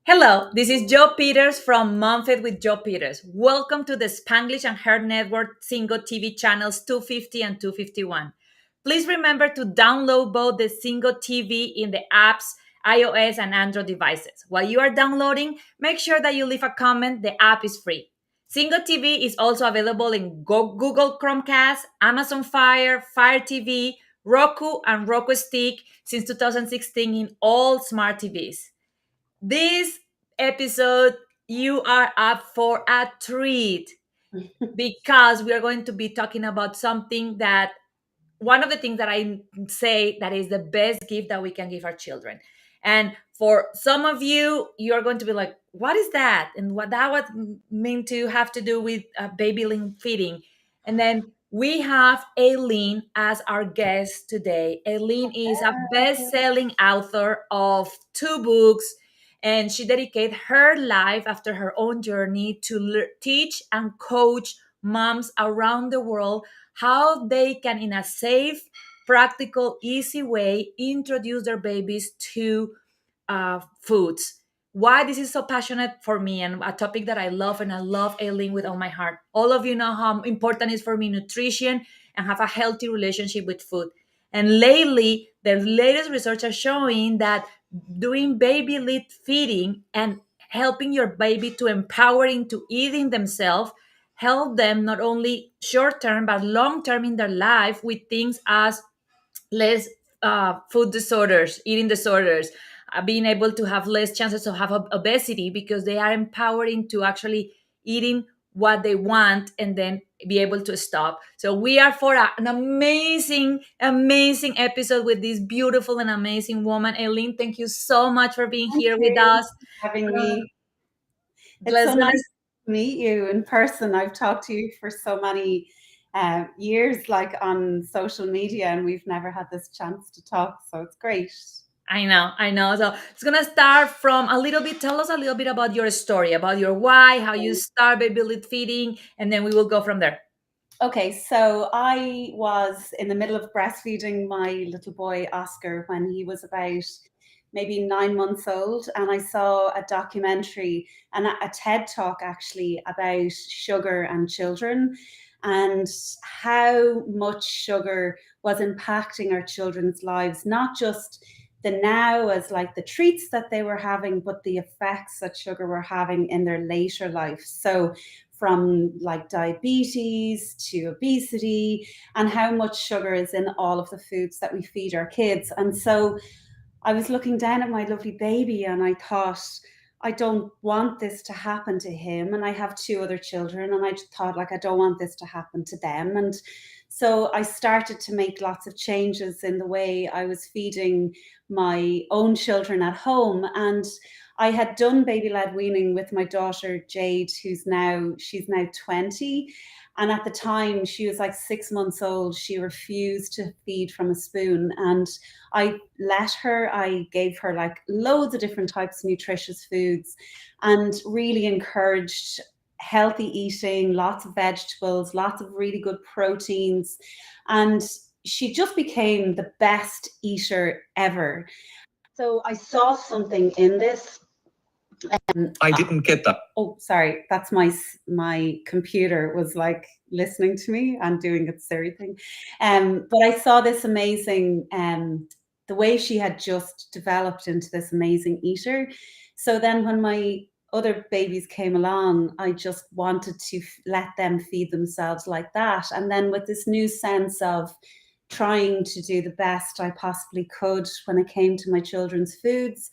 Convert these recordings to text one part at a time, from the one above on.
Hello, this is Joe Peters from MomFit with Joe Peters. Welcome to the Spanglish and Her Network single TV channels 250 and 251. Please remember to download both the single TV in the apps, iOS and Android devices. While you are downloading, make sure that you leave a comment. The app is free. Single TV is also available in Google Chromecast, Amazon Fire, Fire TV, Roku, and Roku Stick since 2016 in all smart TVs. This episode, you are up for a treat because we are going to be talking about something that one of the things that I say that is the best gift that we can give our children. And for some of you, you're going to be like, what is that? And what that would mean to have to do with baby link feeding. And then we have Aileen as our guest today. Aileen is a best-selling author of two books, and she dedicated her life after her own journey to teach and coach moms around the world how they can, in a safe, practical, easy way, introduce their babies to foods. Why this is so passionate for me and a topic that I love, and I love Aileen with all my heart. All of you know how important it is for me nutrition and have a healthy relationship with food. And lately, the latest research are showing that doing baby led feeding and helping your baby to empower into eating themselves help them not only short term but long term in their life with things as less food disorders, eating disorders, being able to have less chances to have obesity because they are empowering to actually eating what they want and then be able to stop. So we are for an amazing, amazing episode with this beautiful and amazing woman. Aileen, thank you so much for being Thank here with you us. for having me. It's Let's so gonna nice to meet you in person. I've talked to you for so many years, like on social media, and we've never had this chance to talk. So it's great. I know, I know. So it's gonna start from a little bit. Tell us a little bit about your story, about your why, how you start baby led feeding, and then we will go from there. Okay, so I was in the middle of breastfeeding my little boy Oscar when he was about maybe 9 months old, and I saw a documentary and a TED talk actually about sugar and children and how much sugar was impacting our children's lives, not just the now as like the treats that they were having, but the effects that sugar were having in their later life. So from like diabetes to obesity, and how much sugar is in all of the foods that we feed our kids. And so I was looking down at my lovely baby and I thought, I don't want this to happen to him. And I have two other children, and I just thought, like, I don't want this to happen to them. And so I started to make lots of changes in the way I was feeding my own children at home. And I had done baby led weaning with my daughter Jade, she's now 20. And at the time, she was like 6 months old. She refused to feed from a spoon. And I gave her like loads of different types of nutritious foods and really encouraged healthy eating, lots of vegetables, lots of really good proteins. And she just became the best eater ever. So I saw something in this. I didn't get that. Oh, sorry. That's my computer was like listening to me and doing its Siri thing. But I saw this amazing the way she had just developed into this amazing eater. So then when my other babies came along, I just wanted to let them feed themselves like that. And then with this new sense of trying to do the best I possibly could when it came to my children's foods,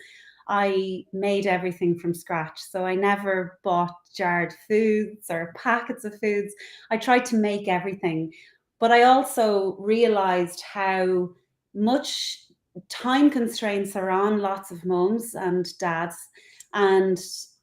I made everything from scratch. So I never bought jarred foods or packets of foods. I tried to make everything. But I also realized how much time constraints are on lots of mums and dads, and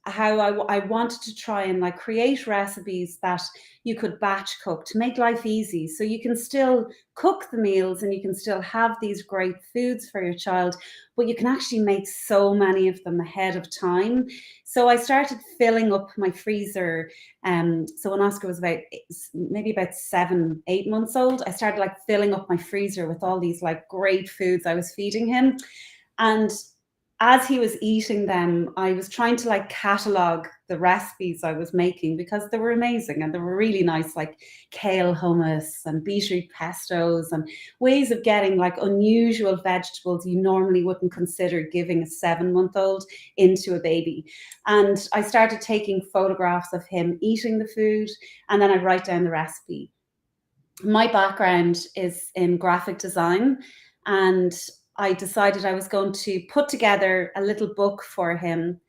how I wanted to try and like create recipes that you could batch cook to make life easy. So you can still cook the meals and you can still have these great foods for your child, but you can actually make so many of them ahead of time. So I started filling up my freezer. So when Oscar was maybe about 7, 8 months old, I started like filling up my freezer with all these like great foods I was feeding him. And as he was eating them, I was trying to like catalog the recipes I was making because they were amazing and they were really nice, like kale hummus and beetroot pestos and ways of getting like unusual vegetables you normally wouldn't consider giving a 7-month-old into a baby. And I started taking photographs of him eating the food, and then I'd write down the recipe. My background is in graphic design, and I decided I was going to put together a little book for him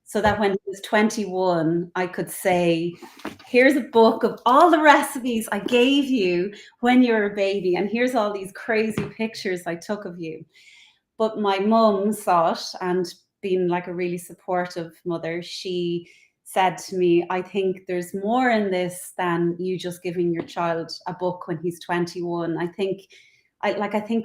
so that when he was 21, I could say, here's a book of all the recipes I gave you when you were a baby, and here's all these crazy pictures I took of you. But my mum saw it, and being like a really supportive mother, she said to me, I think there's more in this than you just giving your child a book when he's 21. I think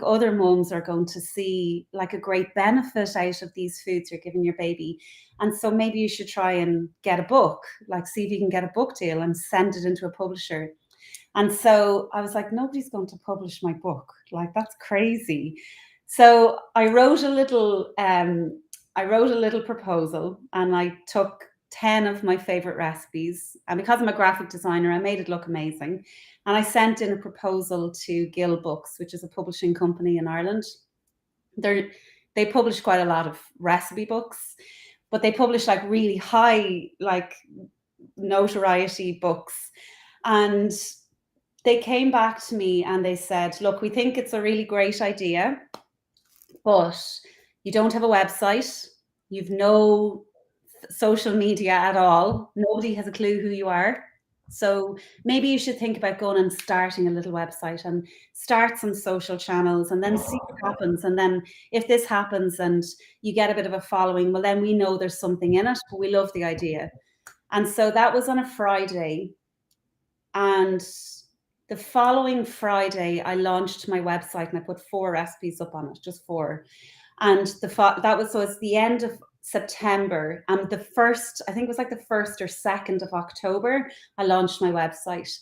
other mums are going to see like a great benefit out of these foods you're giving your baby. And so maybe you should try and get a book, like see if you can get a book deal and send it into a publisher. And so I was like, nobody's going to publish my book. Like, that's crazy. So I wrote a little proposal, and I took 10 of my favorite recipes. And because I'm a graphic designer, I made it look amazing. And I sent in a proposal to Gill Books, which is a publishing company in Ireland. They publish quite a lot of recipe books, but they publish like really high, like notoriety books. And they came back to me and they said, look, we think it's a really great idea, but you don't have a website, you've no social media at all, nobody has a clue who you are. So maybe you should think about going and starting a little website and start some social channels and then see what happens. And then if this happens and you get a bit of a following, well, then we know there's something in it, but we love the idea. And so that was on a Friday. And the following Friday, I launched my website and I put 4 recipes up on it, just 4. And that was, so it's the end of September, and the first, I think it was like the 1st or 2nd of October, I launched my website.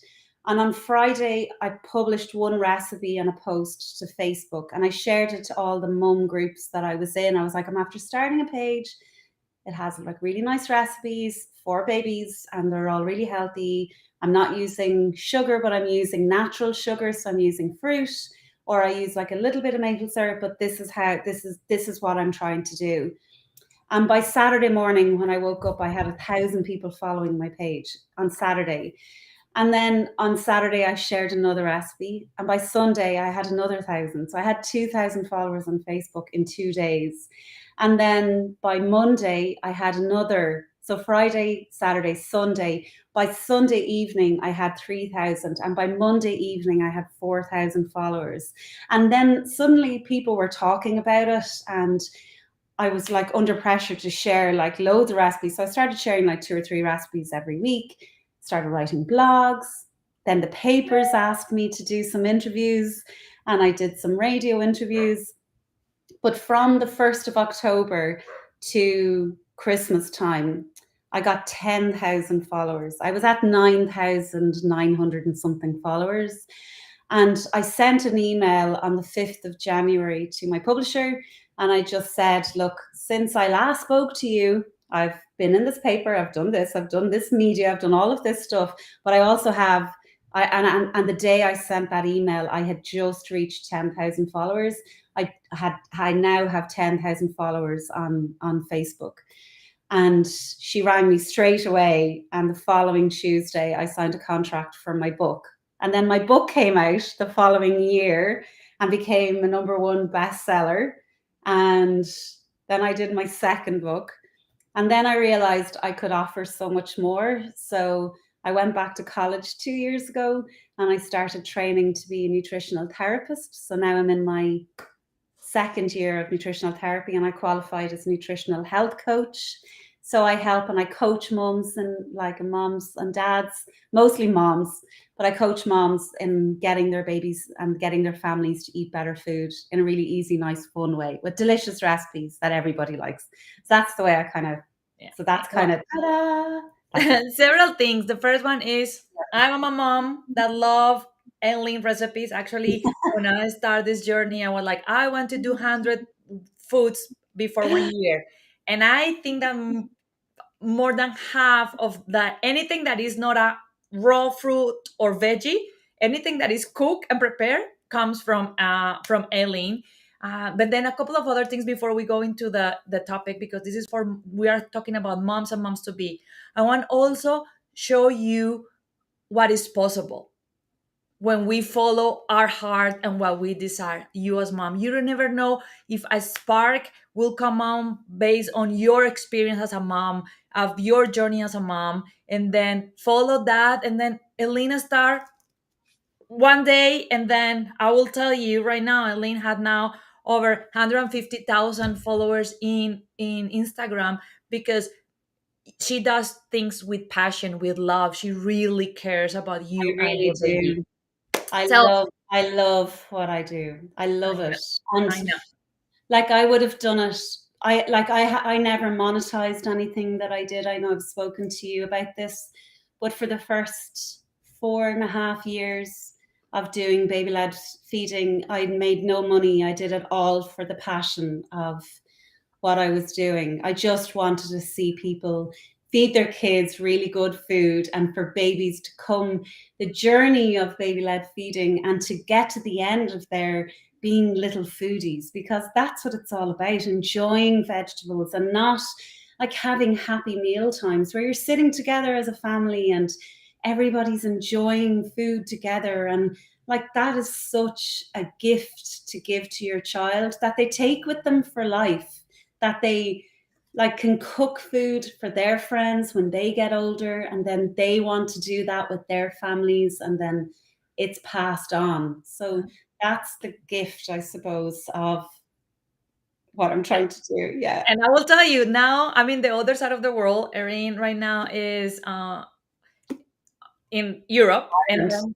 And on Friday, I published one recipe and a post to Facebook, and I shared it to all the mum groups that I was in. I was like, I'm after starting a page. It has like really nice recipes for babies, and they're all really healthy. I'm not using sugar, but I'm using natural sugar. So I'm using fruit, or I use like a little bit of maple syrup, but this is what I'm trying to do. And by Saturday morning, when I woke up, I had 1,000 people following my page on Saturday. And then on Saturday, I shared another recipe. And by Sunday, I had another 1,000. So I had 2,000 followers on Facebook in 2 days. And then by Monday, I had another. So Friday, Saturday, Sunday. By Sunday evening, I had 3,000. And by Monday evening, I had 4,000 followers. And then suddenly people were talking about it. And I was like under pressure to share like loads of recipes. So I started sharing like 2 or 3 recipes every week, started writing blogs. Then the papers asked me to do some interviews, and I did some radio interviews. But from the 1st of October to Christmas time, I got 10,000 followers. I was at 9,900 and something followers. And I sent an email on the 5th of January to my publisher. And I just said, look, since I last spoke to you, I've been in this paper, I've done this media, I've done all of this stuff. But I also have, and the day I sent that email, I had just reached 10,000 followers. I now have 10,000 followers on Facebook. And she rang me straight away. And the following Tuesday, I signed a contract for my book. And then my book came out the following year and became a #1 bestseller. And then I did my second book. And then I realized I could offer so much more. So I went back to college 2 years ago and I started training to be a nutritional therapist. So now I'm in my second year of nutritional therapy, and I qualified as a nutritional health coach. So I help and I coach moms and like moms and dads, mostly moms, but I coach moms in getting their babies and getting their families to eat better food in a really easy, nice, fun way with delicious recipes that everybody likes. So that's the way I kind of, Yeah. so that's kind of, ta-da! Several things. The first one is I'm a mom that love Aileen recipes. Actually, when I started this journey, I was like, I want to do 100 foods before 1 year. And I think that more than half of that, anything that is not a raw fruit or veggie, anything that is cooked and prepared, comes from Aileen. But then a couple of other things before we go into the topic, because this is for, we are talking about moms and moms to be. I want also show you what is possible when we follow our heart and what we desire. You as mom, you don't never know if a spark will come on based on your experience as a mom, of your journey as a mom, and then follow that. And then Elena start one day, and then I will tell you right now, Eileen had now over 150,000 followers in Instagram, because she does things with passion, with love. She really cares about I you and really your baby. do. So I love what I do. I I love it. know, And I know. like I would have done it. I never monetized anything that I did. I know I've spoken to you about this, but for the first 4.5 years of doing baby led feeding, I made no money. I did it all for the passion of what I was doing. I just wanted to see people feed their kids really good food, and for babies to come the journey of baby led feeding and to get to the end of their being little foodies, because that's what it's all about, enjoying vegetables and not like having happy meal times where you're sitting together as a family and everybody's enjoying food together. And like that is such a gift to give to your child that they take with them for life, that they like can cook food for their friends when they get older, and then they want to do that with their families, and then it's passed on. So that's the gift, I suppose, of what I'm trying to do. Yeah. And I will tell you now, I'm in the other side of the world. Erin right now is in Europe, and And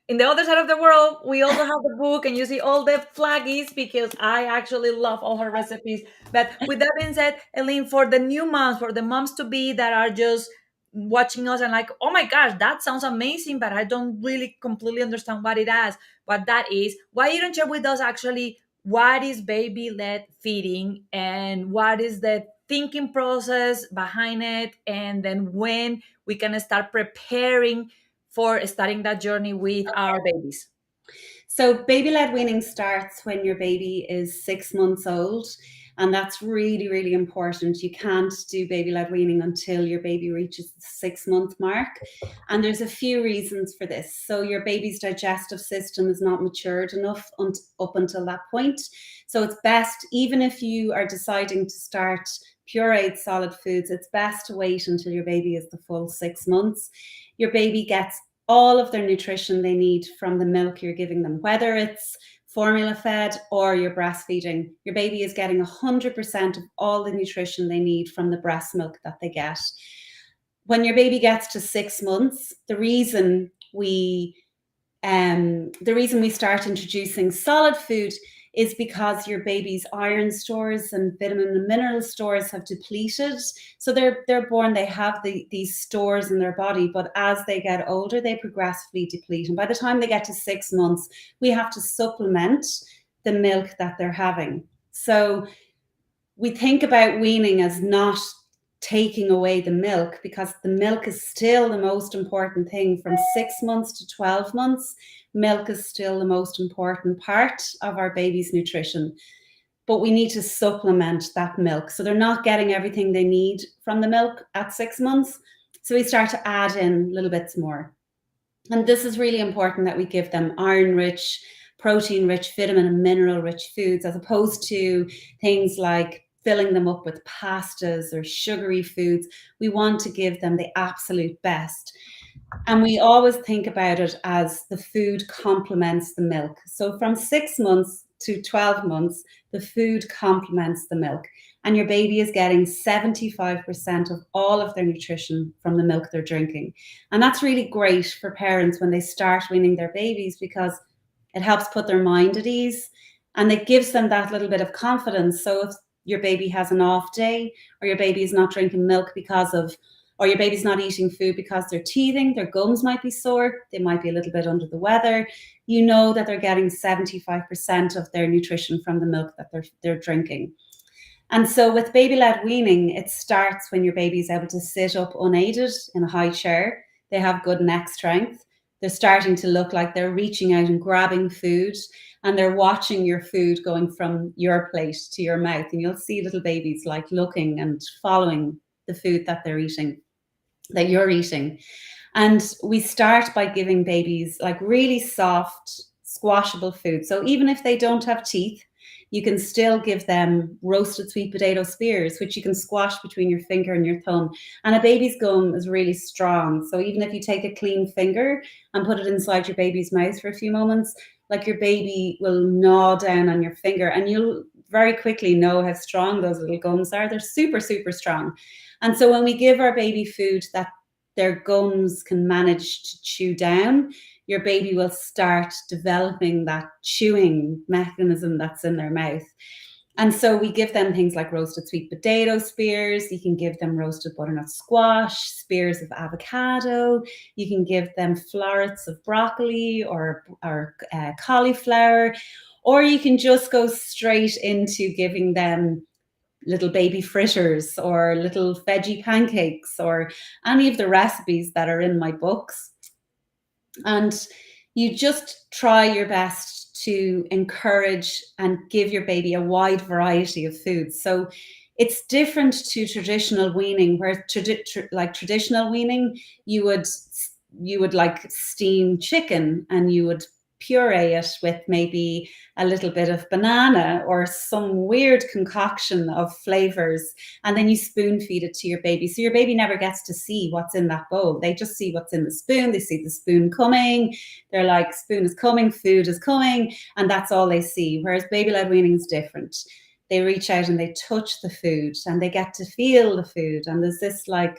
in the other side of the world, we also have the book, and you see all the flaggies, because I actually love all her recipes. But with that being said, Eileen, for the new moms, for the moms to be that are just watching us and like, oh my gosh, that sounds amazing, but I don't really completely understand what that is. Why you don't share with us actually what is baby led feeding, and what is the thinking process behind it, and then when we can start preparing for starting that journey with our babies? so baby led weaning starts when your baby is 6 months old. And that's really, really important. You can't do baby led weaning until your baby reaches the 6 month mark. And there's a few reasons for this. So your baby's digestive system is not matured enough up until that point. So it's best, even if you are deciding to start pureed solid foods, it's best to wait until your baby is the full 6 months. Your baby gets all of their nutrition they need from the milk you're giving them, whether it's formula fed or you're breastfeeding. Your baby is getting 100% of all the nutrition they need from the breast milk that they get. When your baby gets to 6 months, the reason we start introducing solid food is because your baby's iron stores and vitamin and mineral stores have depleted. So they're born, they have these stores in their body, but as they get older, they progressively deplete. And by the time they get to 6 months, we have to supplement the milk that they're having. So we think about weaning as not taking away the milk, because the milk is still the most important thing. From 6 months to 12 months, milk is still the most important part of our baby's nutrition. But we need to supplement that milk. So they're not getting everything they need from the milk at 6 months. So we start to add in little bits more. And this is really important, that we give them iron rich, protein rich, vitamin and mineral rich foods, as opposed to things like filling them up with pastas or sugary foods. We want to give them the absolute best. And we always think about it as the food complements the milk. So from 6 months to 12 months, the food complements the milk. And your baby is getting 75% of all of their nutrition from the milk they're drinking. And that's really great for parents when they start weaning their babies, because it helps put their mind at ease, and it gives them that little bit of confidence. So if your baby has an off day, or your baby is not drinking milk because of or your baby's not eating food because they're teething, their gums might be sore, they might be a little bit under the weather, you know that they're getting 75% of their nutrition from the milk that they're drinking. And so with baby led weaning, it starts when your baby is able to sit up unaided in a high chair. They have good neck strength. They're starting to look like they're reaching out and grabbing food, and they're watching your food going from your plate to your mouth. And you'll see little babies like looking and following the food that they're eating, that you're eating. And we start by giving babies like really soft, squashable food. So even if they don't have teeth, you can still give them roasted sweet potato spears, which you can squash between your finger and your thumb. And a baby's gum is really strong. So even if you take a clean finger and put it inside your baby's mouth for a few moments, like your baby will gnaw down on your finger and you'll very quickly know how strong those little gums are. They're super, super strong. And so when we give our baby food that their gums can manage to chew down, your baby will start developing that chewing mechanism that's in their mouth. And so we give them things like roasted sweet potato spears. You can give them roasted butternut squash, spears of avocado. You can give them florets of broccoli or cauliflower. Or you can just go straight into giving them little baby fritters or little veggie pancakes or any of the recipes that are in my books. And you just try your best to encourage and give your baby a wide variety of foods. So it's different to traditional weaning, where like traditional weaning, you would like steam chicken and you would puree it with maybe a little bit of banana or some weird concoction of flavors, and then you spoon feed it to your baby. So your baby never gets to see what's in that bowl. They just see what's in the spoon. They see the spoon coming. They're like, spoon is coming, food is coming, and that's all they see. Whereas baby-led weaning is different. They reach out and they touch the food and they get to feel the food. And there's this like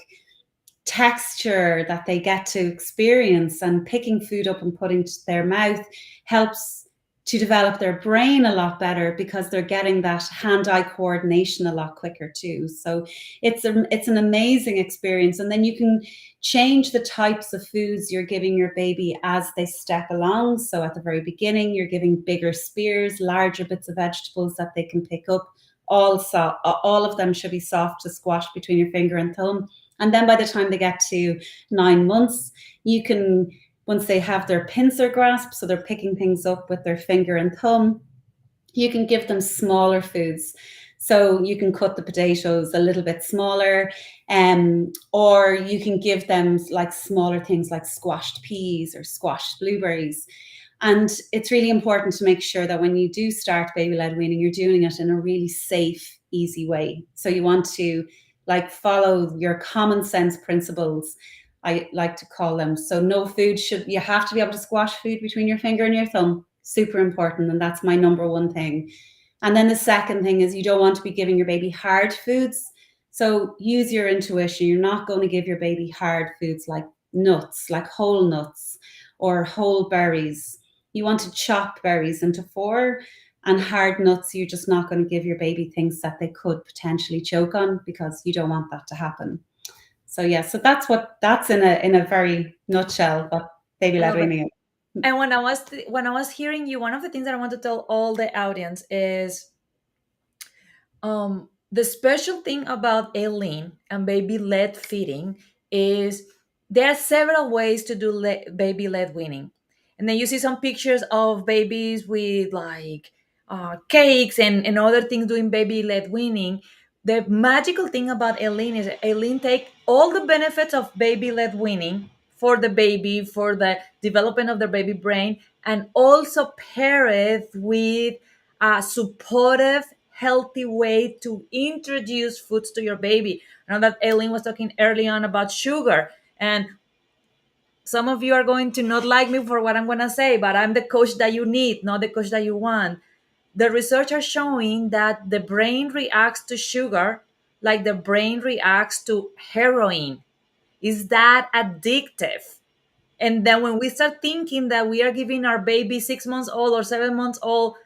texture that they get to experience, and picking food up and putting to their mouth helps to develop their brain a lot better because they're getting that hand-eye coordination a lot quicker too. So it's an amazing experience. And then you can change the types of foods you're giving your baby as they step along. So at the very beginning, you're giving bigger spears, larger bits of vegetables that they can pick up. All of them should be soft to squash between your finger and thumb. And then by the time they get to 9 months, you can, once they have their pincer grasp, so they're picking things up with their finger and thumb, you can give them smaller foods. So you can cut the potatoes a little bit smaller, or you can give them like smaller things like squashed peas or squashed blueberries. And it's really important to make sure that when you do start baby-led weaning, you're doing it in a really safe, easy way. So you want to like follow your common sense principles, I like to call them. So no food you have to be able to squash food between your finger and your thumb. Super important. And that's my number one thing. And then the second thing is you don't want to be giving your baby hard foods. So use your intuition. You're not going to give your baby hard foods like nuts, like whole nuts or whole berries. You want to chop berries into four, and hard nuts, you're just not going to give your baby things that they could potentially choke on, because you don't want that to happen. So yeah, so that's in a very nutshell what baby I led love it. weaning is. And when I was hearing you, one of the things that I want to tell all the audience is the special thing about Aileen and baby led feeding is there are several ways to do baby led weaning. And then you see some pictures of babies with like cakes and other things doing baby led weaning. The magical thing about Aileen is Aileen take all the benefits of baby led weaning for the baby, for the development of the baby brain, and also pair it with a supportive, healthy way to introduce foods to your baby. I know that Aileen was talking early on about sugar, and some of you are going to not like me for what I'm going to say, but I'm the coach that you need, not the coach that you want. The research are showing that the brain reacts to sugar like the brain reacts to heroin. Is that addictive? And then when we start thinking that we are giving our baby 6 months old or 7 months old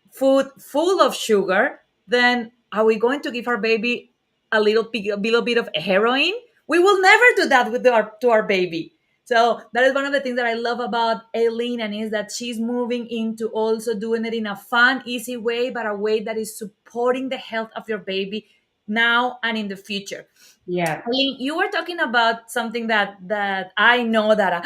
food full of sugar, then are we going to give our baby a little bit of heroin? We will never do that with our baby. So that is one of the things that I love about Aileen, and is that she's moving into also doing it in a fun, easy way, but a way that is supporting the health of your baby now and in the future. Yeah. Aileen, you were talking about something that I know that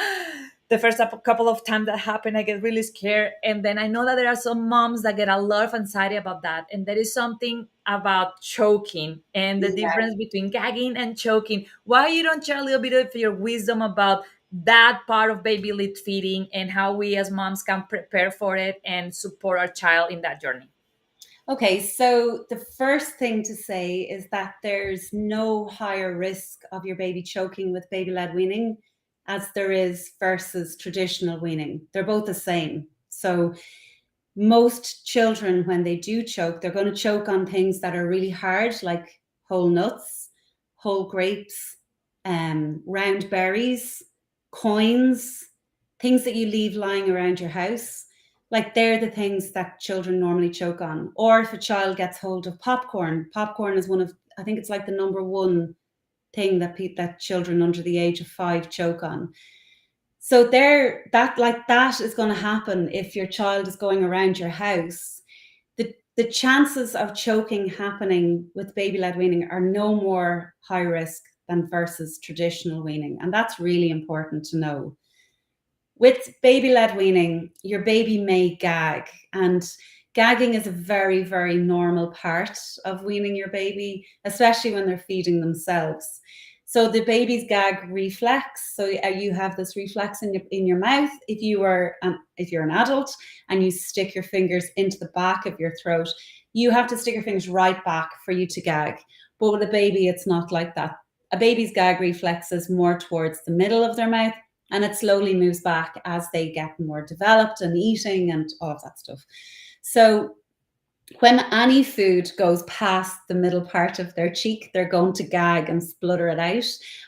the first couple of times that happened, I get really scared, and then I know that there are some moms that get a lot of anxiety about that, and there is something about choking and the Yeah. difference between gagging and choking. Why you don't share a little bit of your wisdom about that part of baby led feeding and how we as moms can prepare for it and support our child in that journey? Okay, so the first thing to say is that there's no higher risk of your baby choking with baby led weaning as there is versus traditional weaning. They're both the same. So most children, when they do choke, they're going to choke on things that are really hard, like whole nuts, whole grapes, round berries, coins, things that you leave lying around your house. Like they're the things that children normally choke on. Or if a child gets hold of popcorn, popcorn is one of, I think it's like the number one thing that that children under the age of 5 choke on. So there, that like that is going to happen if your child is going around your house. The chances of choking happening with baby led weaning are no more high risk than versus traditional weaning, and that's really important to know. With baby led weaning, your baby may gag, and gagging is a very, very normal part of weaning your baby, especially when they're feeding themselves. So the baby's gag reflex. So you have this reflex in your mouth. If you're an adult and you stick your fingers into the back of your throat, you have to stick your fingers right back for you to gag. But with a baby, it's not like that. A baby's gag reflex is more towards the middle of their mouth, and it slowly moves back as they get more developed and eating and all of that stuff. So when any food goes past the middle part of their cheek, they're going to gag and splutter it out.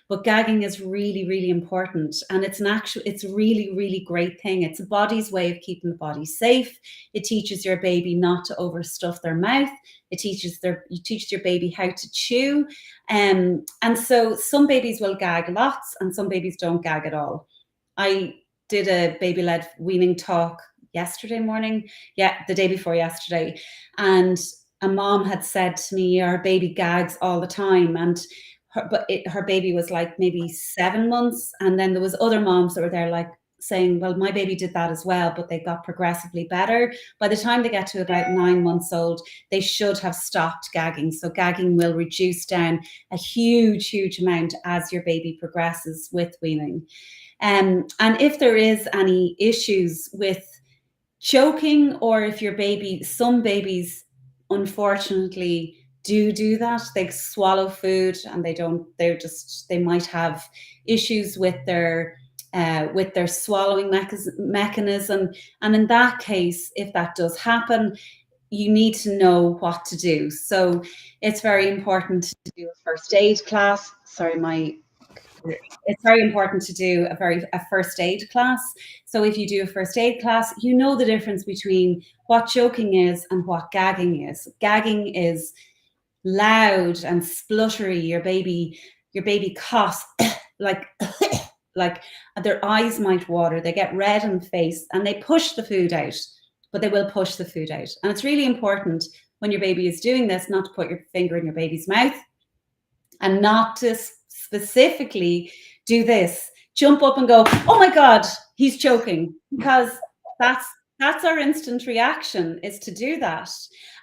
But gagging is really, really important. And it's a really, really great thing. It's a body's way of keeping the body safe. It teaches your baby not to overstuff their mouth. You teach your baby how to chew. And so some babies will gag lots and some babies don't gag at all. I did a baby led weaning talk yesterday morning. Yeah, the day before yesterday. And a mom had said to me, our baby gags all the time. And her baby was like maybe 7 months. And then there was other moms that were there like saying, well, my baby did that as well, but they got progressively better. By the time they get to about 9 months old, they should have stopped gagging. So gagging will reduce down a huge, huge amount as your baby progresses with weaning. And if there is any issues with choking, or if your baby, some babies unfortunately do that, they swallow food and they might have issues with their swallowing mechanism. And in that case, if that does happen, you need to know what to do. So it's very important to do a first aid class. Sorry, my it's very important to do a first aid class. So if you do a first aid class, you know the difference between what choking is and what gagging is. Gagging is loud and spluttery. Your baby coughs like like their eyes might water. They get red in the face and they push the food out, but they will push the food out. And it's really important when your baby is doing this not to put your finger in your baby's mouth and not to specifically do this, jump up and go, oh my God, he's choking, because that's our instant reaction, is to do that.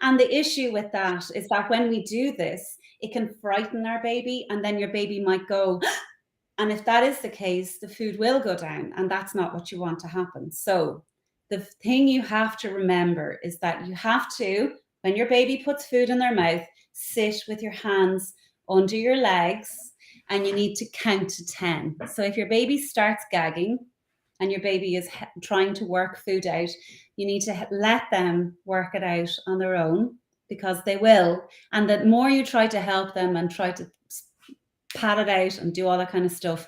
And the issue with that is that when we do this, it can frighten our baby, and then your baby might go, and if that is the case, the food will go down, and that's not what you want to happen. So the thing you have to remember is that you have to, when your baby puts food in their mouth, sit with your hands under your legs, and you need to count to 10. So if your baby starts gagging and your baby is trying to work food out, you need to let them work it out on their own, because they will. And the more you try to help them and try to pat it out and do all that kind of stuff,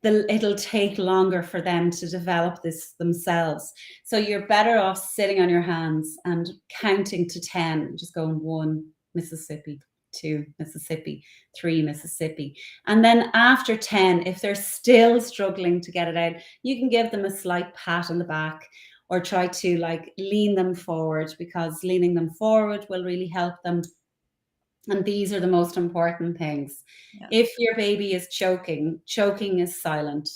it'll take longer for them to develop this themselves. So you're better off sitting on your hands and counting to 10, just going 1 Mississippi, 2 Mississippi, 3 Mississippi. And then after 10, if they're still struggling to get it out, you can give them a slight pat on the back or try to like lean them forward, because leaning them forward will really help them. And these are the most important things. Yeah. If your baby is choking, choking is silent.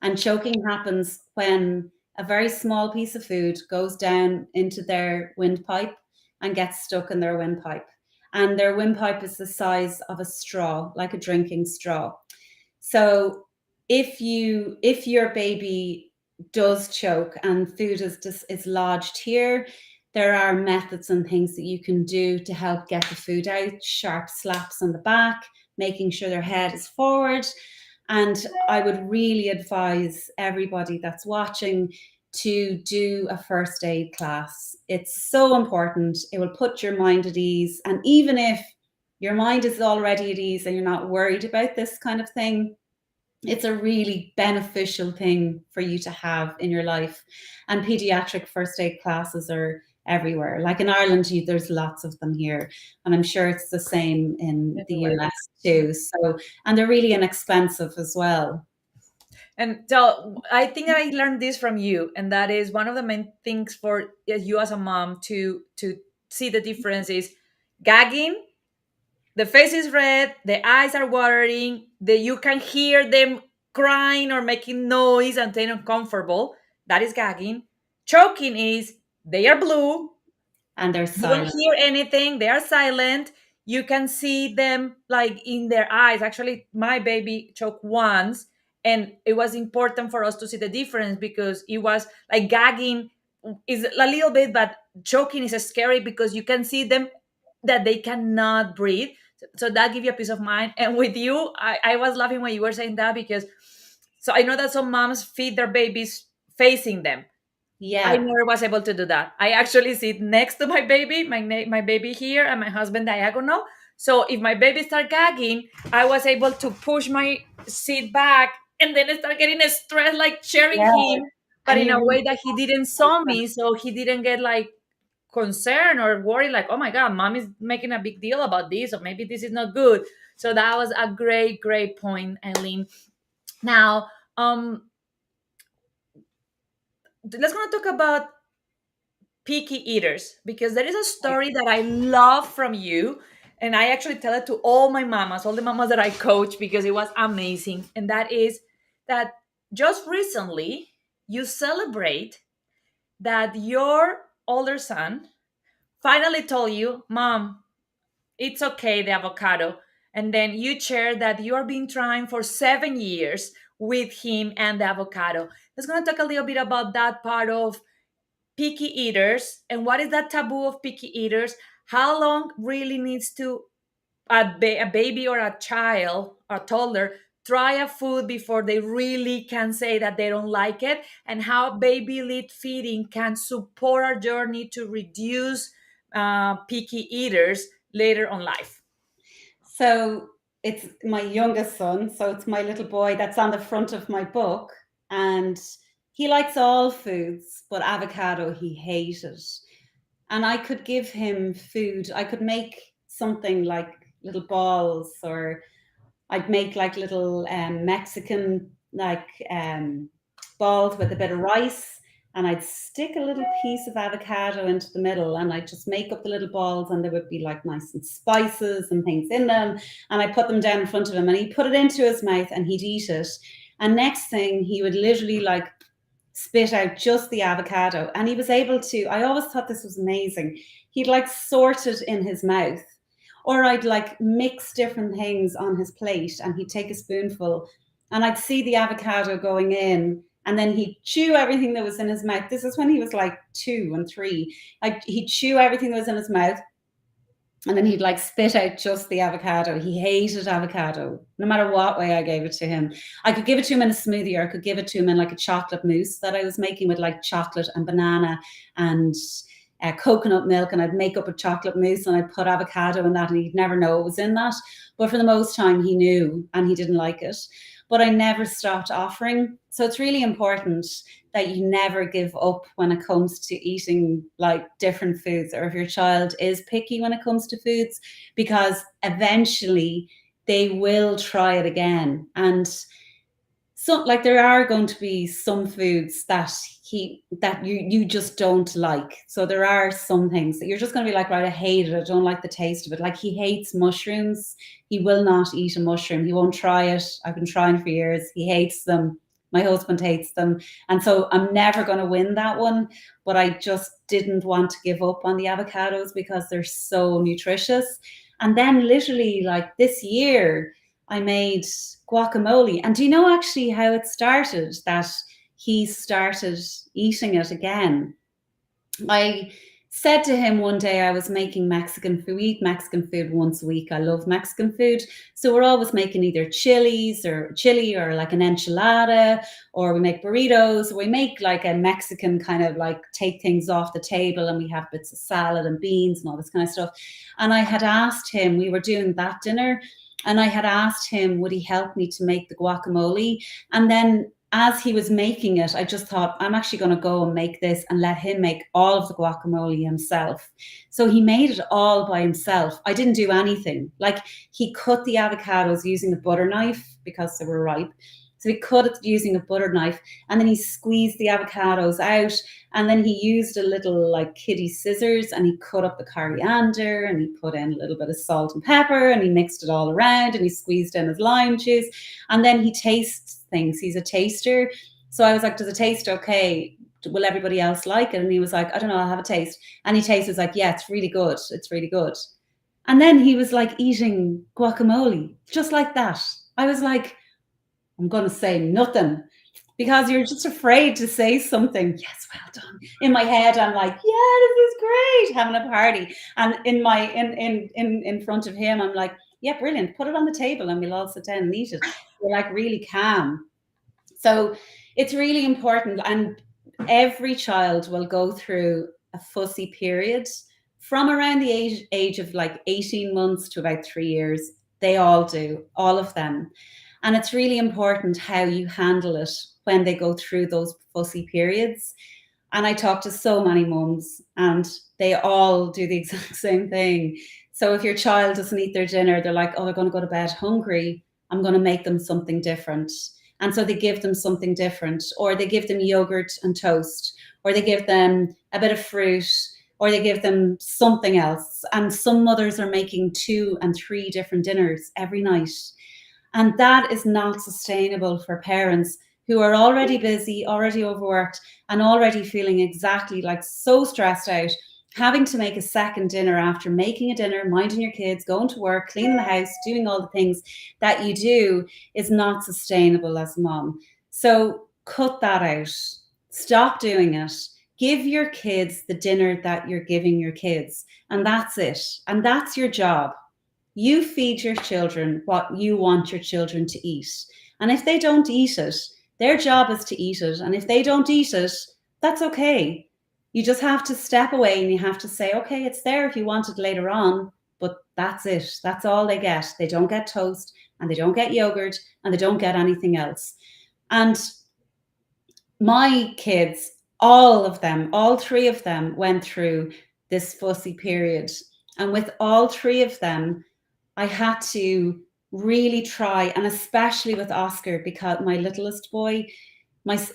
And choking happens when a very small piece of food goes down into their windpipe and gets stuck in their windpipe. And their windpipe is the size of a straw, like a drinking straw. So if your baby does choke and food is lodged here, there are methods and things that you can do to help get the food out. Sharp slaps on the back, making sure their head is forward. And I would really advise everybody that's watching to do a first aid class. It's so important. It will put your mind at ease. And even if your mind is already at ease and you're not worried about this kind of thing, it's a really beneficial thing for you to have in your life. And pediatric first aid classes are everywhere. Like in Ireland, there's lots of them here, and I'm sure it's the same in the Everywhere. US too. So, and they're really inexpensive as well. And so I think that I learned this from you, and that is one of the main things for you as a mom to see the difference is gagging. The face is red, the eyes are watering, you can hear them crying or making noise and they're uncomfortable. That is gagging. Choking is they are blue, And they're you don't silent. hear anything, they are silent. You can see them like in their eyes. Actually, my baby choked once, and it was important for us to see the difference because it was like gagging is a little bit, but choking is scary because you can see them that they cannot breathe. So that gives you a peace of mind. And with you, I was laughing when you were saying that because so I know that some moms feed their babies facing them. I Yeah. never was able to do that. I actually sit next to my baby, my baby here, and my husband diagonal. So if my baby start gagging, I was able to push my seat back, and then I start getting stressed, like sharing Yeah. him, but And in you a really way that he didn't saw me, so he didn't get like concerned or worried, like, oh my god, mom is making a big deal about this, or maybe this is not good. So that was a great point, Eileen. Now, let's gonna talk about picky eaters because there is a story that I love from you. And I actually tell it to all my mamas, all the mamas that I coach, because it was amazing. And that is that just recently you celebrate that your older son finally told you, Mom, it's okay, the avocado. And then you share that you are been trying for 7 years with him and the avocado. Let's gonna talk a little bit about that part of picky eaters and what is that taboo of picky eaters. How long really needs to a baby or a child, a toddler, try a food before they really can say that they don't like it, and how baby led feeding can support our journey to reduce picky eaters later on life. So it's my youngest son. So it's my little boy that's on the front of my book. And he likes all foods, but avocado he hated. And I could give him food. I could make something like little balls, or I'd make like little Mexican balls with a bit of rice, and I'd stick a little piece of avocado into the middle, and I'd just make up the little balls, and there would be like nice and spices and things in them, and I put them down in front of him, and he'd put it into his mouth and he'd eat it, and next thing he would literally like spit out just the avocado, and he was able to. I always thought this was amazing. He'd like sort it in his mouth, or I'd like mix different things on his plate and he'd take a spoonful and I'd see the avocado going in, and then he'd chew everything that was in his mouth. This is when he was like 2 and 3. He'd chew everything that was in his mouth, and then he'd like spit out just the avocado. He hated avocado, no matter what way I gave it to him. I could give it to him in a smoothie, or I could give it to him in like a chocolate mousse that I was making with like chocolate and banana and coconut milk, and I'd make up a chocolate mousse and I'd put avocado in that, and he'd never know it was in that. But for the most time, he knew, and he didn't like it. But I never stopped offering. So it's really important that you never give up when it comes to eating like different foods, or if your child is picky when it comes to foods, because eventually they will try it again. And so like there are going to be some foods that you just don't like. So there are some things that you're just going to be like, right, I hate it, I don't like the taste of it. Like he hates mushrooms. He will not eat a mushroom. He won't try it. I've been trying for years. He hates them. My husband hates them. And so I'm never going to win that one. But I just didn't want to give up on the avocados because they're so nutritious. And then literally like this year I made guacamole. And do you know actually how it started, that he started eating it again? I said to him one day, I was making Mexican food. We eat Mexican food once a week. I love Mexican food. So we're always making either chili or like an enchilada, or we make burritos, or we make like a Mexican kind of like take things off the table, and we have bits of salad and beans and all this kind of stuff. And I had asked him, we were doing that dinner, and I had asked him, would he help me to make the guacamole? And then as he was making it, I just thought, I'm actually going to go and make this and let him make all of the guacamole himself. So he made it all by himself. I didn't do anything. Like he cut the avocados using a butter knife because they were ripe. So he cut it using a butter knife, and then he squeezed the avocados out, and then he used a little like kiddie scissors, and he cut up the coriander, and he put in a little bit of salt and pepper, and he mixed it all around, and he squeezed in his lime juice, and then he tastes things. He's a taster. So I was like, does it taste okay? Will everybody else like it? And he was like, I don't know, I'll have a taste. And he tasted, like, yeah, it's really good. It's really good. And then he was like eating guacamole, just like that. I was like, I'm going to say nothing, because you're just afraid to say something. Yes, well done. In my head, I'm like, yeah, this is great, having a party. And in front of him, I'm like, yeah, brilliant. Put it on the table and we'll all sit down and eat it. We're like really calm. So it's really important. And every child will go through a fussy period from around the age of like 18 months to about 3 years. They all do, all of them. And it's really important how you handle it when they go through those fussy periods. And I talk to so many mums, and they all do the exact same thing. So if your child doesn't eat their dinner, they're like, oh, they're going to go to bed hungry. I'm going to make them something different. And so they give them something different, or they give them yogurt and toast, or they give them a bit of fruit, or they give them something else. And some mothers are making 2 and 3 different dinners every night. And that is not sustainable for parents who are already busy, already overworked, and already feeling exactly like so stressed out. Having to make a second dinner after making a dinner, minding your kids, going to work, cleaning the house, doing all the things that you do is not sustainable as a mom. So cut that out. Stop doing it. Give your kids the dinner that you're giving your kids, and that's it. And that's your job. You feed your children what you want your children to eat. And if they don't eat it, their job is to eat it. And if they don't eat it, that's okay. You just have to step away and you have to say, okay, it's there if you want it later on, but that's it. That's all they get. They don't get toast, and they don't get yogurt, and they don't get anything else. And my kids, all of them, all 3 of them went through this fussy period. And with all 3 of them, I had to really try, and especially with Oscar, because my littlest boy,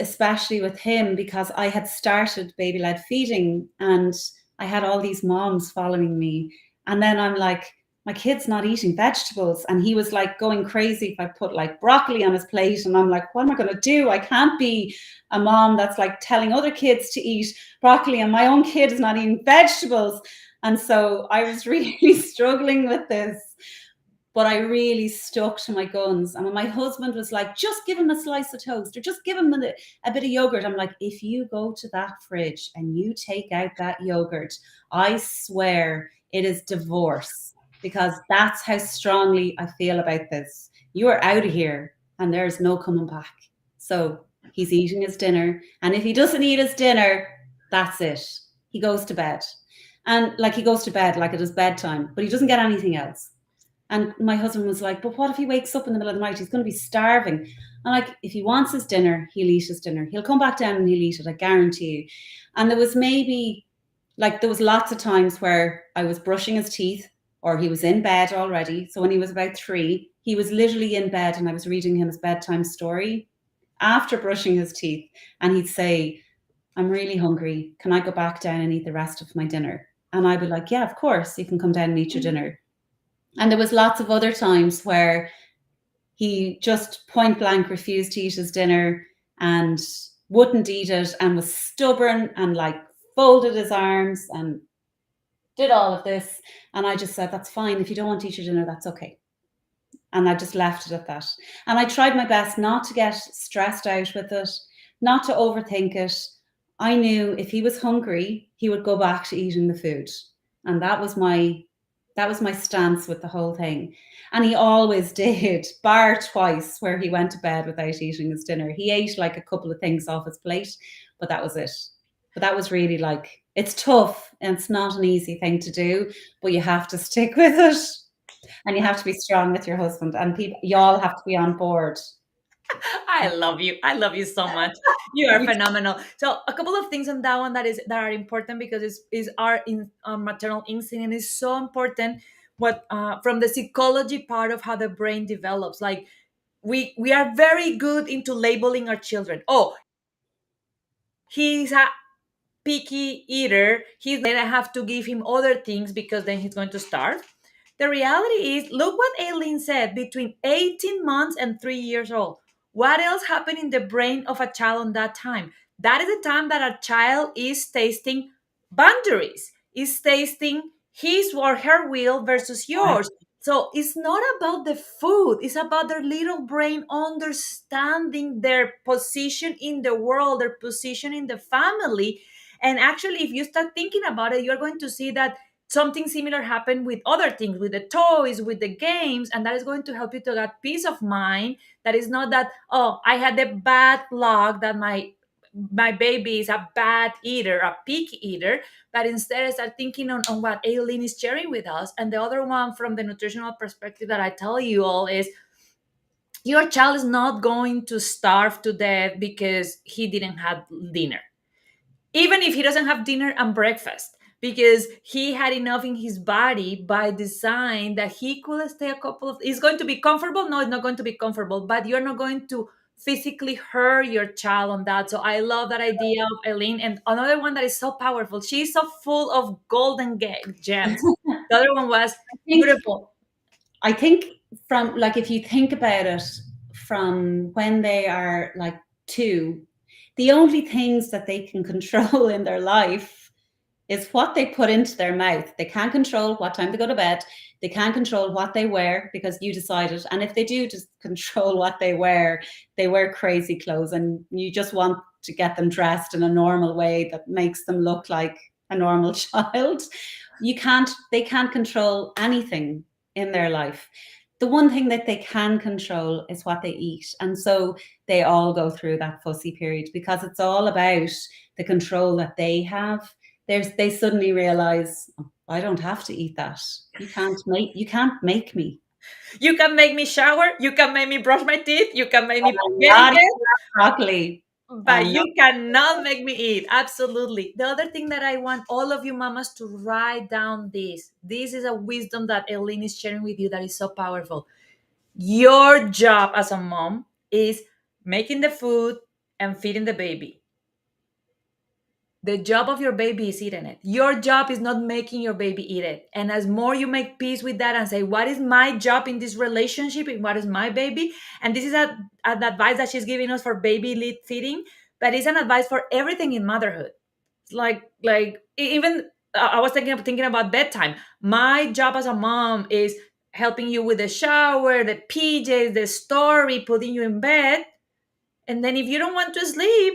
especially with him, because I had started baby-led feeding, and I had all these moms following me. And then I'm like, my kid's not eating vegetables. And he was like going crazy if I put like broccoli on his plate. And I'm like, what am I going to do? I can't be a mom that's like telling other kids to eat broccoli, and my own kid is not eating vegetables. And so I was really struggling with this, but I really stuck to my guns. And when my husband was like, just give him a slice of toast, or just give him a bit of yogurt, I'm like, if you go to that fridge and you take out that yogurt, I swear it is divorce, because that's how strongly I feel about this. You are out of here and there's no coming back. So he's eating his dinner. And if he doesn't eat his dinner, that's it. He goes to bed. And like he goes to bed like it is bedtime, but he doesn't get anything else. And my husband was like, but what if he wakes up in the middle of the night? He's going to be starving. I'm like, if he wants his dinner, he'll eat his dinner. He'll come back down and he'll eat it, I guarantee you. And there was maybe, like, there was lots of times where I was brushing his teeth or he was in bed already. So when he was about 3, he was literally in bed and I was reading him his bedtime story after brushing his teeth. And he'd say, I'm really hungry. Can I go back down and eat the rest of my dinner? And I'd be like, yeah, of course, you can come down and eat your dinner. And there was lots of other times where he just point blank refused to eat his dinner and wouldn't eat it and was stubborn and like folded his arms and did all of this. And I just said, that's fine. If you don't want to eat your dinner, that's okay. And I just left it at that. And I tried my best not to get stressed out with it, not to overthink it. I knew if he was hungry, he would go back to eating the food. And that was my stance with the whole thing. And he always did, bar twice where he went to bed without eating his dinner. He ate like a couple of things off his plate, but that was it. But that was really like, it's tough and it's not an easy thing to do, but you have to stick with it. And you have to be strong with your husband, and people, y'all have to be on board. I love you. I love you so much. You are phenomenal. So a couple of things on that one that are important because is our maternal instinct and is so important. What from the psychology part of how the brain develops, like we are very good into labeling our children. Oh, he's a picky eater. He's then I have to give him other things because then he's going to starve. The reality is, look what Aileen said, between 18 months and 3 years old. What else happened in the brain of a child on that time? That is the time that a child is tasting boundaries, is tasting his or her will versus yours. So it's not about the food, it's about their little brain understanding their position in the world, their position in the family. And actually, if you start thinking about it, you're going to see that something similar happened with other things, with the toys, with the games, and that is going to help you to get peace of mind. That is not that, oh, I had the bad luck that my baby is a bad eater, a picky eater, but instead I start thinking on what Aileen is sharing with us. And the other one from the nutritional perspective that I tell you all is your child is not going to starve to death because he didn't have dinner, even if he doesn't have dinner and breakfast, because he had enough in his body by design that he could stay a couple of, it's going to be comfortable, no, it's not going to be comfortable, but you're not going to physically hurt your child on that. So I love that idea of Eileen. And another one that is so powerful, she's so full of golden gems. The other one was I think beautiful. I think from, like, if you think about it, from when they are like 2, the only things that they can control in their life is what they put into their mouth. They can't control what time they go to bed. They can't control what they wear because you decided. And if they do just control what they wear crazy clothes, and you just want to get them dressed in a normal way that makes them look like a normal child. They can't control anything in their life. The one thing that they can control is what they eat. And so they all go through that fussy period because it's all about the control that they have. They suddenly realize, oh, I don't have to eat that. You can't make me. You can make me shower, you can make me brush my teeth, you can make me I'm get in not bed, eating that broccoli. but I'm not. you cannot make me eat. Absolutely. The other thing that I want all of you mamas to write down, this is a wisdom that Eileen is sharing with you that is so powerful. Your job as a mom is making the food and feeding the baby. The job of your baby is eating it. Your job is not making your baby eat it. And as more you make peace with that and say, what is my job in this relationship and what is my baby? And this is an advice that she's giving us for baby lead feeding, but it's an advice for everything in motherhood. Even I was thinking about bedtime. My job as a mom is helping you with the shower, the PJs, the story, putting you in bed. And then if you don't want to sleep,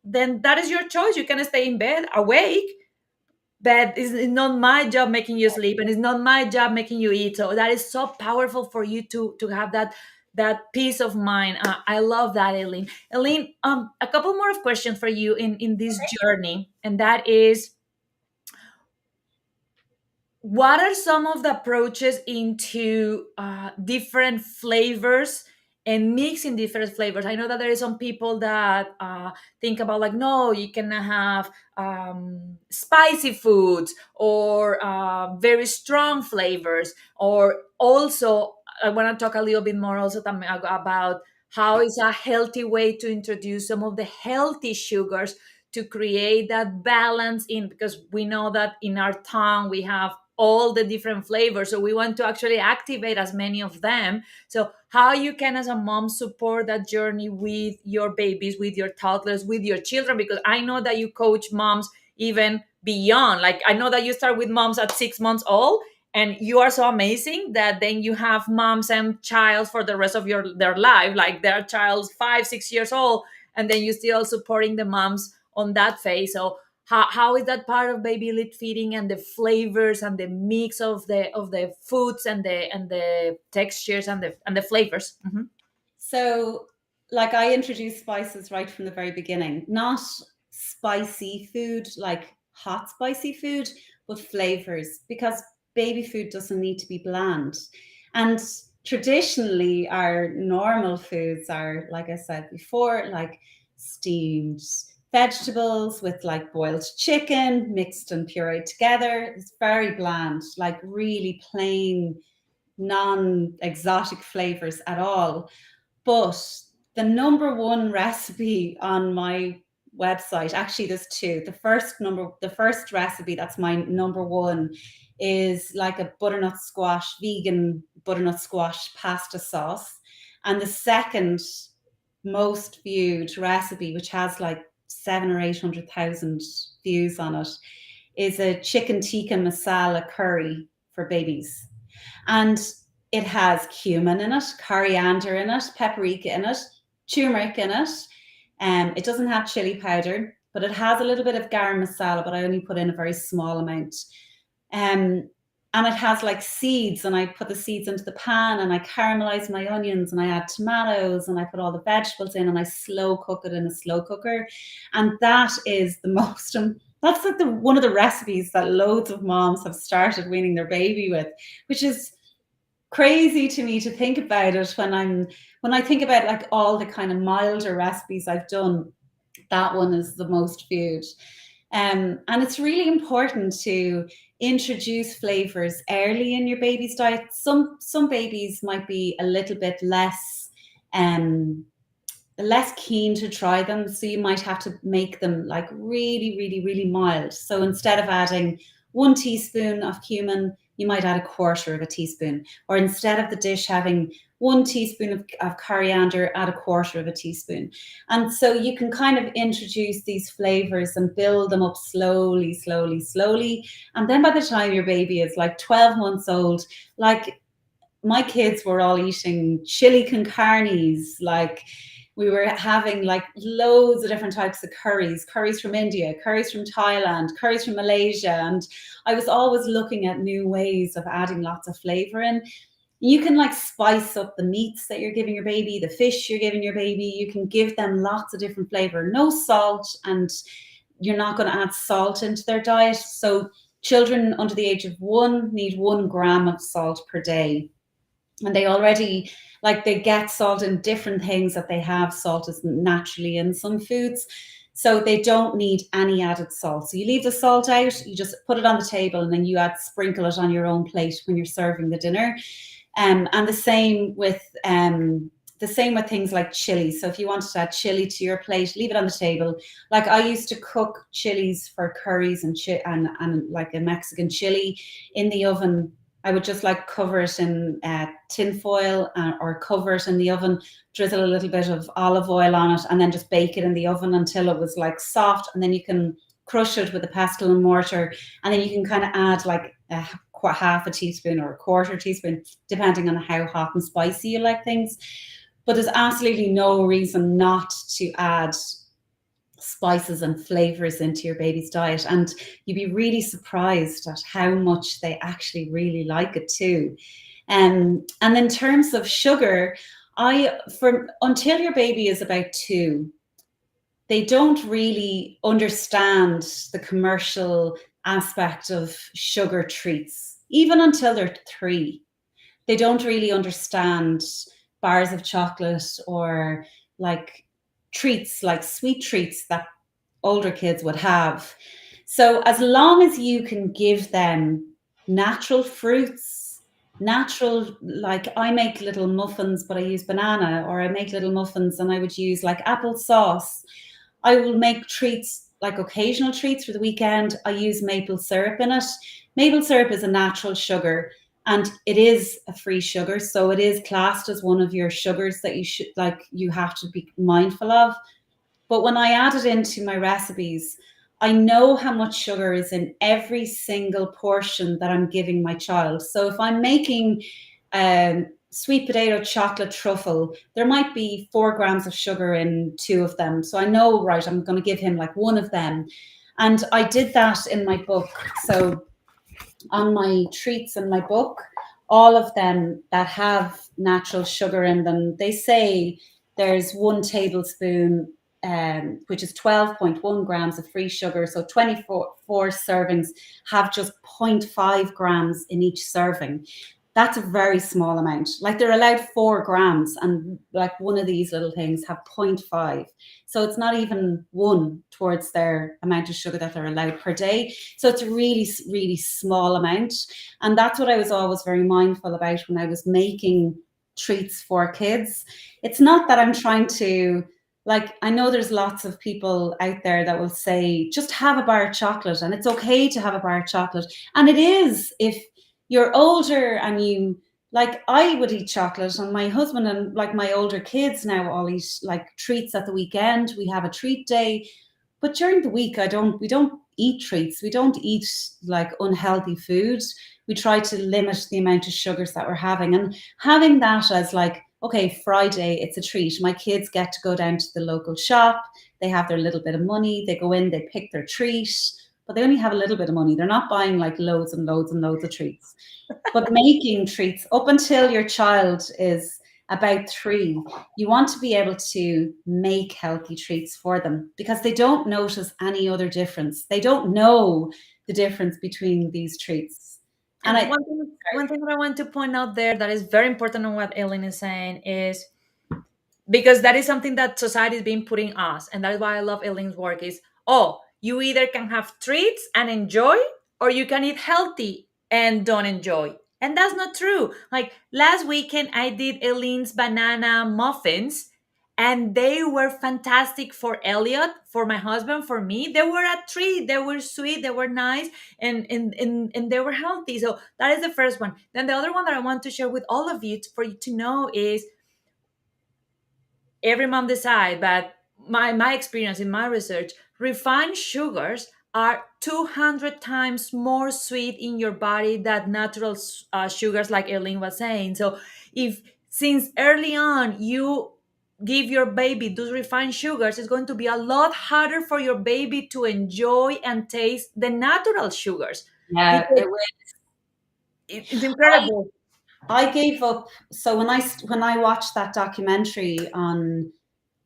then that is your choice. You can stay in bed awake, but it's not my job making you sleep, and it's not my job making you eat. So that is so powerful for you to have that peace of mind. I love that, Eileen. Eileen, a couple more of questions for you in this journey, and that is, what are some of the approaches into different flavors and mixing different flavors? I know that there is some people that think about like, no, you can have spicy foods or very strong flavors, or also I want to talk a little bit more also about how is a healthy way to introduce some of the healthy sugars to create that balance in, because we know that in our tongue we have all the different flavors, so we want to actually activate as many of them. So how you can as a mom support that journey with your babies, with your toddlers, with your children, because I know that you coach moms even beyond, like I know that you start with moms at 6 months old, and you are so amazing that then you have moms and child for the rest of their life, like their child's 5 6 years old, and then you still supporting the moms on that phase. So how is that part of baby led feeding, and the flavors and the mix of the foods and the textures and the flavors? Mhm. So, like, I introduced spices right from the very beginning, not spicy food, like hot spicy food, but flavors, because baby food doesn't need to be bland. And traditionally, our normal foods are, like I said before, like steamed vegetables with like boiled chicken mixed and pureed together. It's very bland, like really plain, non exotic flavors at all. But the number one recipe on my website, actually there's two. The first recipe that's my number one is like a butternut squash, vegan butternut squash pasta sauce. And the second most viewed recipe, which has like 700,000 or 800,000 views on it, is a chicken tikka masala curry for babies. And it has cumin in it, coriander in it, paprika in it, turmeric in it. It doesn't have chili powder, but it has a little bit of garam masala, but I only put in a very small amount. Um, and it has like seeds, and I put the seeds into the pan, and I caramelize my onions, and I add tomatoes, and I put all the vegetables in, and I slow cook it in a slow cooker. And that is the most that's like the one of the recipes that loads of moms have started weaning their baby with, which is crazy to me to think about it when I think about like all the kind of milder recipes I've done. That one is the most viewed. And it's really important to introduce flavors early in your baby's diet. Some babies might be a little bit um, less keen to try them, so you might have to make them like really, really, really mild. So instead of adding 1 teaspoon of cumin, you might add a quarter of a teaspoon. Or instead of the dish having 1 teaspoon of coriander, add a quarter of a teaspoon. And so you can kind of introduce these flavors and build them up slowly, slowly, slowly. And then by the time your baby is like 12 months old, like my kids were all eating chili con carnes, like we were having like loads of different types of curries from India, curries from Thailand, curries from Malaysia. And I was always looking at new ways of adding lots of flavor in. You can like spice up the meats that you're giving your baby, the fish you're giving your baby. You can give them lots of different flavor, no salt, and you're not going to add salt into their diet. So children under the age of 1 need 1 gram of salt per day, and they already like they get salt in different things that they have. Salt is naturally in some foods, so they don't need any added salt. So you leave the salt out, you just put it on the table, and then you sprinkle it on your own plate when you're serving the dinner. And the same with things like chili. So if you wanted to add chili to your plate, leave it on the table. Like I used to cook chilies for curries and like a Mexican chili in the oven. I would just like cover it in tin foil, or cover it in the oven, drizzle a little bit of olive oil on it, and then just bake it in the oven until it was like soft. And then you can crush it with a pestle and mortar, and then you can kind of add like half a teaspoon or a quarter teaspoon, depending on how hot and spicy you like things. But there's absolutely no reason not to add spices and flavors into your baby's diet, and you'd be really surprised at how much they actually really like it too. And in terms of sugar, until your baby is about 2, they don't really understand the commercial aspect of sugar treats, even until they're 3. They don't really understand bars of chocolate or like treats, like sweet treats that older kids would have. So as long as you can give them natural fruits, natural, like I make little muffins, but I use banana, or I make little muffins and I would use like apple sauce. I will make treats, like occasional treats for the weekend. I use maple syrup in it. Maple syrup is a natural sugar and it is a free sugar. So it is classed as one of your sugars that you should, like, you have to be mindful of. But when I add it into my recipes, I know how much sugar is in every single portion that I'm giving my child. So if I'm making sweet potato chocolate truffle, there might be 4 grams of sugar in 2 of them. So I know, right, I'm going to give him like 1 of them. And I did that in my book. So on my treats in my book, all of them that have natural sugar in them, they say there's 1 tablespoon, which is 12.1 grams of free sugar. So 24 servings have just 0.5 grams in each serving. That's a very small amount. Like they're allowed 4 grams, and like one of these little things have 0.5. So it's not even one towards their amount of sugar that they're allowed per day. So it's a really, really small amount. And that's what I was always very mindful about when I was making treats for kids. It's not that I'm trying to, like, I know there's lots of people out there that will say, just have a bar of chocolate, and it's okay to have a bar of chocolate. And it is if you're older and you, like, I would eat chocolate, and my husband and like my older kids now all eat like treats at the weekend. We have a treat day. But during the week, we don't eat treats. We don't eat like unhealthy foods. We try to limit the amount of sugars that we're having, and having that as like, okay, Friday, it's a treat. My kids get to go down to the local shop. They have their little bit of money. They go in, they pick their treat, but they only have a little bit of money. They're not buying like loads and loads and loads of treats. But making treats up until your child is about 3, you want to be able to make healthy treats for them because they don't notice any other difference. They don't know the difference between these treats. And And one thing that I want to point out there that is very important on what Aileen is saying is, because that is something that society is being putting us, and that is why I love Aileen's work, is, oh, you either can have treats and enjoy, or you can eat healthy and don't enjoy. And that's not true. Like last weekend I did Aileen's banana muffins, and they were fantastic for Elliot, for my husband, for me. They were a treat. They were sweet, they were nice, and they were healthy. So that is the first one. Then the other one that I want to share with all of you, for you to know, is every mom decide, but my experience in my research, refined sugars are 200 times more sweet in your body than natural sugars, like Erling was saying. So if since early on you give your baby those refined sugars, it's going to be a lot harder for your baby to enjoy and taste the natural sugars, yeah, because it's incredible. I gave up. So when I watched that documentary on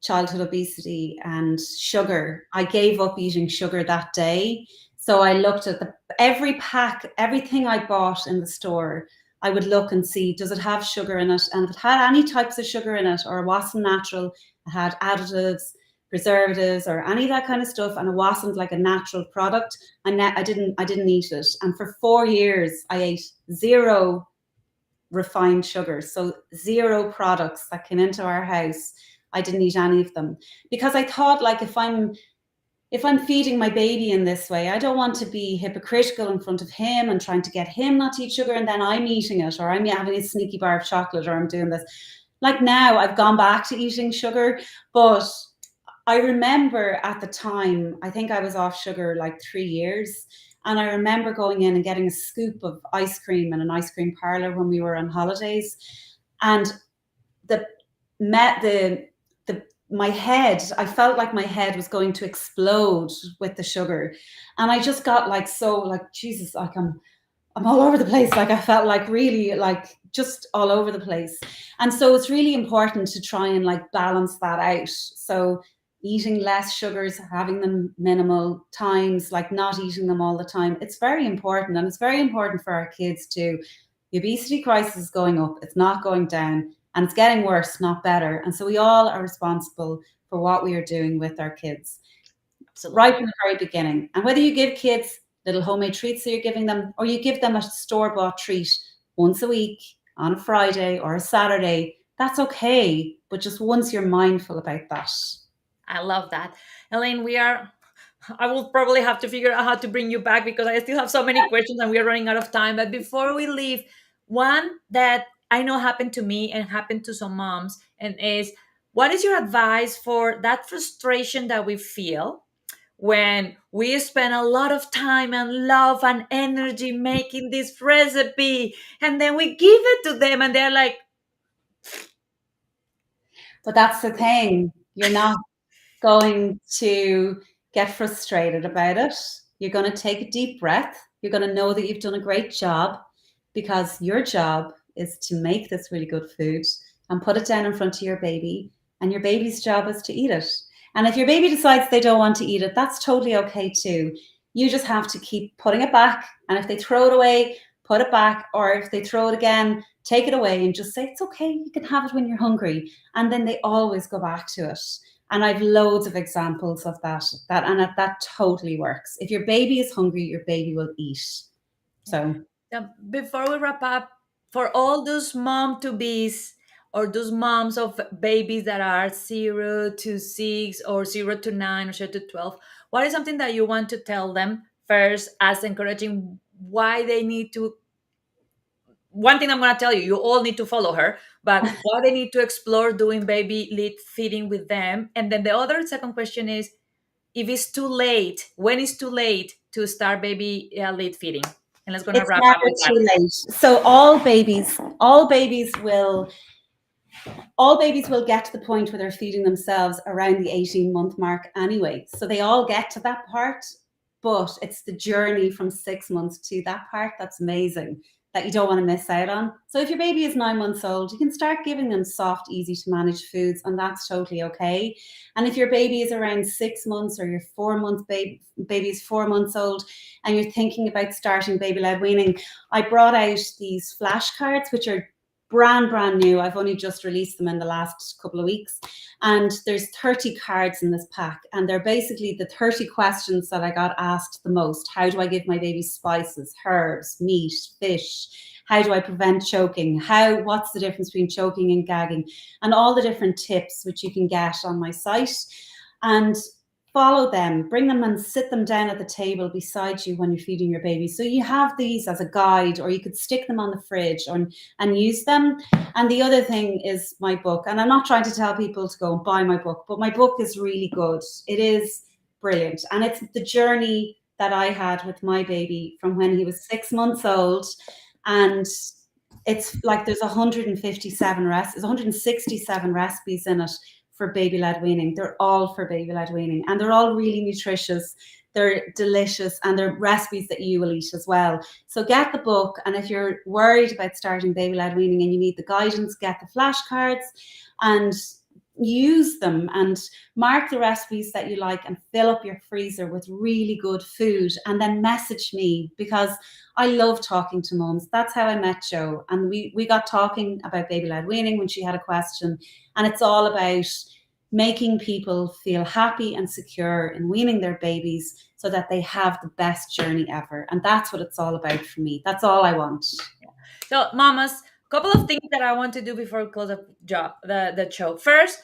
childhood obesity and sugar, I gave up eating sugar that day. So I looked at every pack, everything I bought in the store. I would look and see, does it have sugar in it? And if it had any types of sugar in it, or it wasn't natural, it had additives, preservatives, or any of that kind of stuff, and it wasn't like a natural product, I didn't eat it. And for 4 years, I ate zero refined sugars. So zero products that came into our house. I didn't eat any of them because I thought, like, if I'm feeding my baby in this way, I don't want to be hypocritical in front of him and trying to get him not to eat sugar, and then I'm eating it, or I'm having a sneaky bar of chocolate, or I'm doing this. Like now I've gone back to eating sugar, but I remember at the time, I think I was off sugar like 3 years. And I remember going in and getting a scoop of ice cream in an ice cream parlor when we were on holidays. And the met the my head, I felt like my head was going to explode with the sugar. And I just got like, so like, Jesus, like I'm all over the place. Like I felt like really like just all over the place. And so it's really important to try and like balance that out. So eating less sugars, having them minimal times, like not eating them all the time. It's very important. And it's very important for our kids too. The obesity crisis is going up, it's not going down, and it's getting worse, not better. And so we all are responsible for what we are doing with our kids right Absolutely. from the very beginning. And whether you give kids little homemade treats that you're giving them, or you give them a store bought treat once a week on a Friday or a Saturday, that's okay. But just once you're mindful about that. I love that. Elaine, I will probably have to figure out how to bring you back because I still have so many questions and we are running out of time. But before we leave, one that I know happened to me and happened to some moms, and is, what is your advice for that frustration that we feel when we spend a lot of time and love and energy making this recipe, and then we give it to them and they're like, But that's the thing. You're not going to get frustrated about it. You're going to take a deep breath. You're going to know that you've done a great job, because your job is to make this really good food and put it down in front of your baby. And your baby's job is to eat it. And if your baby decides they don't want to eat it, that's totally okay too. You just have to keep putting it back. And if they throw it away, put it back. Or if they throw it again, take it away and just say, it's okay, you can have it when you're hungry. And then they always go back to it. And I've loads of examples of that totally works. If your baby is hungry, your baby will eat. So before we wrap up, for all those mom to be's or those moms of babies that are 0 to 6 or 0 to 9 or 0 to 12, what is something that you want to tell them first, as encouraging why they need to? One thing I'm going to tell you, you all need to follow her, but why they need to explore doing baby lead feeding with them. And then the other second question is, if it's too late, when is too late to start baby lead feeding? And let's gonna it's wrap up never with that. too late. So all babies will get to the point where they're feeding themselves around the 18-month mark anyway. So they all get to that part, but it's the journey from 6 months to that part that's amazing, that you don't want to miss out on. So if your baby is 9 months old, you can start giving them soft, easy to manage foods, and that's totally okay. And if your baby is around 6 months, or your 4 month baby is 4 months old, and you're thinking about starting baby led weaning, I brought out these flashcards, which are brand new. I've only just released them in the last couple of weeks, and there's 30 cards in this pack, and they're basically the 30 questions that I got asked the most. How do I give my baby spices, herbs, meat, fish? How do I prevent choking? What's the difference between choking and gagging? And all the different tips which you can get on my site. And follow them, bring them and sit them down at the table beside you when you're feeding your baby. So you have these as a guide, or you could stick them on the fridge and use them. And the other thing is my book. And I'm not trying to tell people to go and buy my book, but my book is really good. It is brilliant. And it's the journey that I had with my baby from when he was 6 months old. And it's like there's 167 recipes in it for baby led weaning. They're all for baby led weaning, and they're all really nutritious. They're delicious, and they're recipes that you will eat as well. So get the book, and if you're worried about starting baby led weaning and you need the guidance, get the flashcards and use them, and mark the recipes that you like, and fill up your freezer with really good food, and then message me, because I love talking to mums. That's how I met Jo, and we got talking about baby led weaning when she had a question, and it's all about making people feel happy and secure in weaning their babies so that they have the best journey ever. And that's what it's all about for me. That's all I want. So, mamas, couple of things that I want to do before we close the show. First,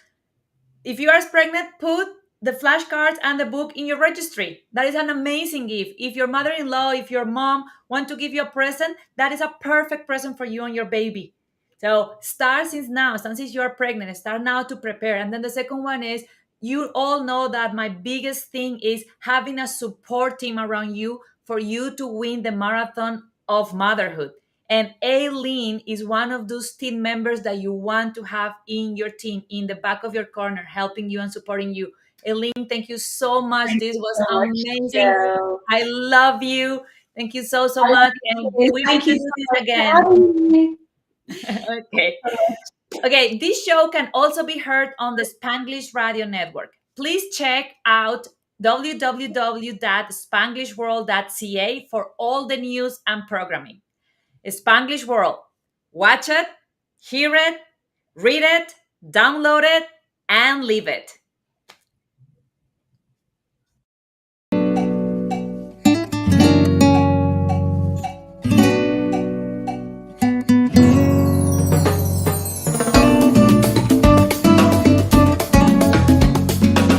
if you are pregnant, put the flashcards and the book in your registry. That is an amazing gift. If your mother-in-law, if your mom want to give you a present, that is a perfect present for you and your baby. So start since now, since you are pregnant, start now to prepare. And then the second one is, you all know that my biggest thing is having a support team around you for you to win the marathon of motherhood. And Aileen is one of those team members that you want to have in your team, in the back of your corner, helping you and supporting you. Aileen, thank you so much. Thank This you was so much, amazing. Jo. I love you. Thank you so I love much. you And too. we need Thank to you do so this much for again. having me. Okay. Okay, this show can also be heard on the Spanglish Radio Network. Please check out www.spanglishworld.ca for all the news and programming. Spanglish World. Watch it, hear it, read it, download it, and live it.